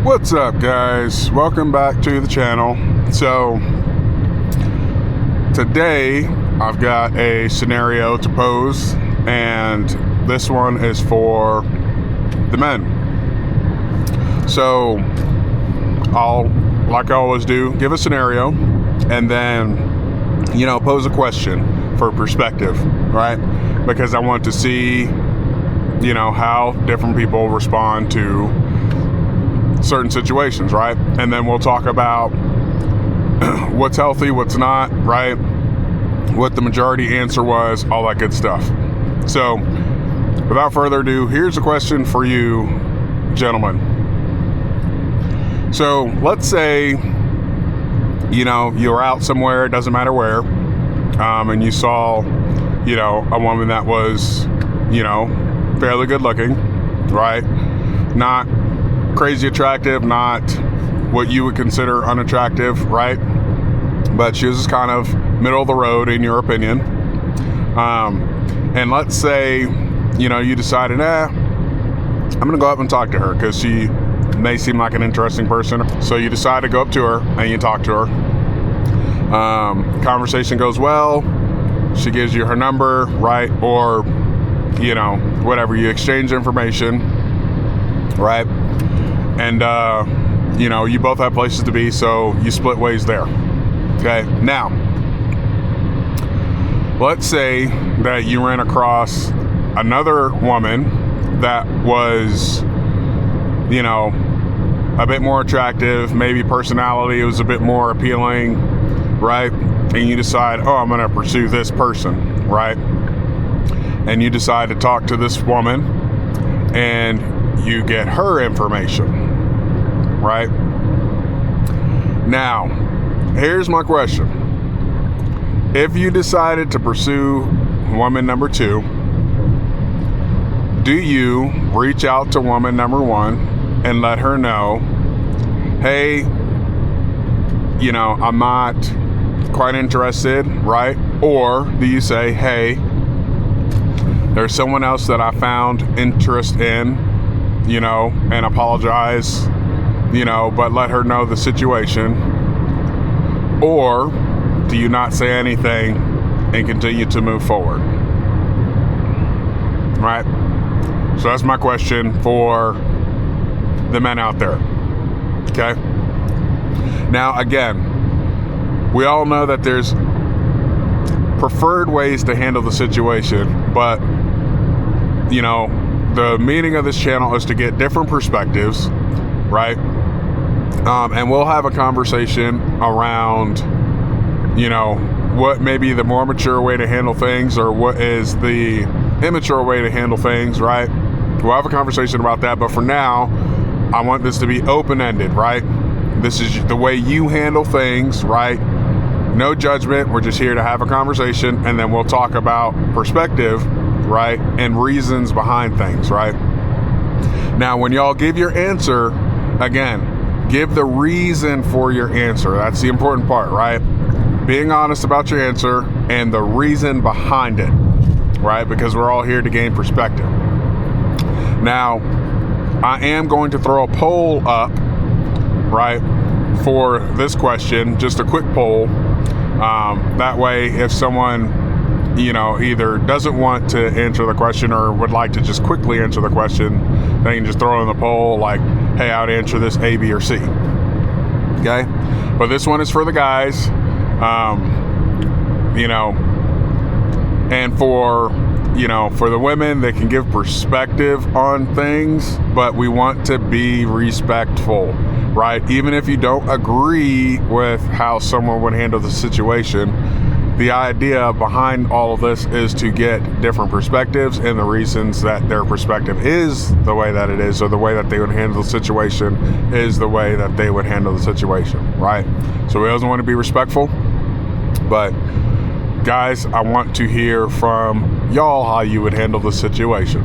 What's up, guys? Welcome back to the channel. So today I've got a scenario to pose, and this one is for the men. So I'll, like I always do, give a scenario and then pose a question for perspective, right? Because I want to see how different people respond to certain situations, right? And then we'll talk about what's healthy, what's not, right? What the majority answer was, all that good stuff. So without further ado, here's a question for you gentlemen. So let's say you're out somewhere, it doesn't matter where, and you saw a woman that was fairly good looking, right? Not crazy attractive, not what you would consider unattractive, right? But she was just kind of middle of the road in your opinion. And let's say you decided, I'm gonna go up and talk to her because she may seem like an interesting person. So you decide to go up to her and you talk to her. Conversation goes well. She gives you her number, right? Or whatever, you exchange information, right? And you both have places to be, so you split ways there. Okay, now let's say that you ran across another woman that was a bit more attractive, maybe personality was a bit more appealing, right? And you decide, I'm gonna pursue this person, right? And you decide to talk to this woman and you get her information, right? Now, here's my question. If you decided to pursue woman number 2, do you reach out to woman number 1 and let her know, hey, I'm not quite interested, right? Or do you say, hey, there's someone else that I found interest in, and apologize, but let her know the situation? Or do you not say anything and continue to move forward? Right? So that's my question for the men out there. Okay? Now, again, we all know that there's preferred ways to handle the situation, but the meaning of this channel is to get different perspectives, right? And we'll have a conversation around, what may be the more mature way to handle things or what is the immature way to handle things, right? We'll have a conversation about that, but for now, I want this to be open-ended, right? This is the way you handle things, right? No judgment. We're just here to have a conversation, and then we'll talk about perspective, right? And reasons behind things, right? Now, when y'all give your answer, again, give the reason for your answer. That's the important part, right? Being honest about your answer and the reason behind it, right? Because we're all here to gain perspective. Now, I am going to throw a poll up, right, for this question, just a quick poll. That way, if someone, either doesn't want to answer the question or would like to just quickly answer the question, they can just throw in the poll like, hey, I would answer this A, B, or C. Okay? But this one is for the guys, and for the women, they can give perspective on things, but we want to be respectful, right? Even if you don't agree with how someone would handle the situation, the idea behind all of this is to get different perspectives and the reasons that their perspective is the way that it is, or the way that they would handle the situation is the way that they would handle the situation, right? So we always want to be respectful, but guys, I want to hear from y'all how you would handle the situation.